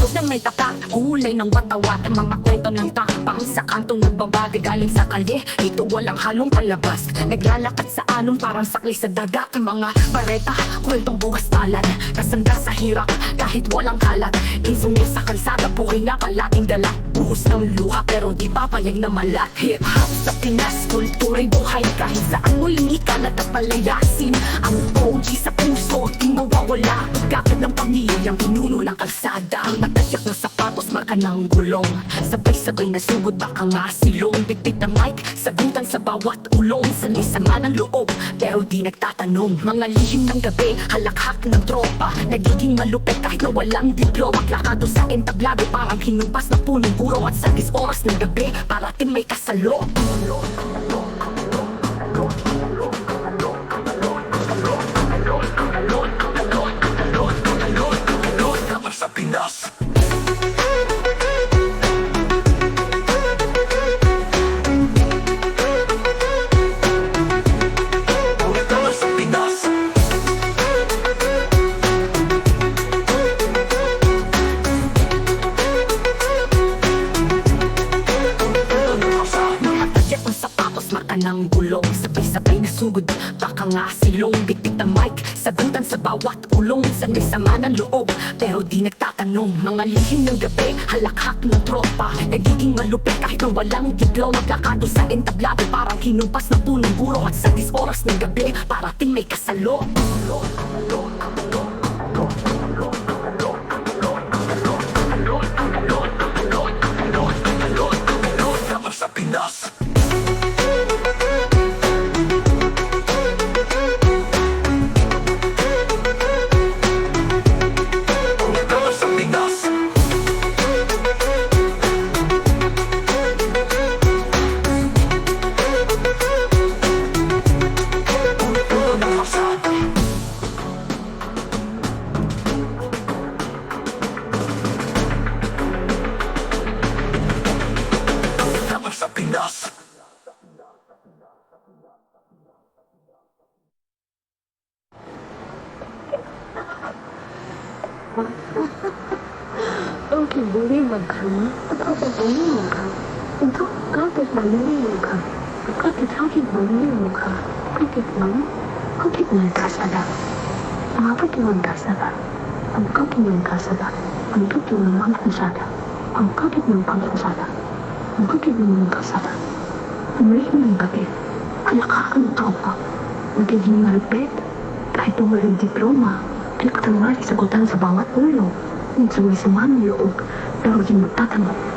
Tugtog ng may tatak, kulay ng watawat, ang mga kwento ng tapang sa kantong nagbabagay galing sa kalye. Dito walang halong palabas, naglalakad sa alon parang sakli sa dagat. Ang mga bareta, kwentong bukas talan, kasanda sa hirap kahit walang kalat. Insungil sa kalsada, buhay na kalating dala. Buhos ng luha pero di papayag na malat. Hip-hop sa Pinas, kultura'y buhay kahit saan muling ikalat at palayasin. Ang OG sa puso, di mawawala. Pagkakit ng pamilyang pinuno ng kalsada. Ang natadyak ng sapatos, marka ng gulong. Sabay-sabay na sugod, baka nga silong. Bitbit ng mic, sagutan sa bawat ulong. Sanay sama ng loob, pero di nagtatanong. Mga lihim ng gabi, halakhak ng tropa. Nagiging malupit kahit na walang diploma. Plakado sa entablado, parang hinumpas na punong guro. At sa 10 oras ng gabi, parating may kasalo. Sa Pinas. Ng gulong, sabay-sabay na sugod, baka nga silong. Bitbit ang mic, sagutan sa bawat ulong. Sanay sama ng loob, pero di nagtatanong. Mga lihim ng gabi, halakhak ng tropa. Nagiging malupit kahit na walang diploma. Plakado sa entablado, parang hinumpas na punong guro. At sa 10 oras ng gabi, parating may kasalo. Sa Pinas. Okay, boleh makan. Apa boleh makan? Untuk kakek boleh makan. Kakek boleh makan. Kakek dengan Kalsada. Apa dengan Kalsada? Ang kakek dengan Kalsada. Ang kakek dengan Kalsada. Ang kakek dengan Kalsada. Ang kakek dengan Kalsada. Ang lihim ng gabi, halakhak ng tropa. Nagiging malupit kahit walang diploma. Pinagtangali sagutan sa bawat ulo. Minsan may sama ng loob, pero di magtatanong.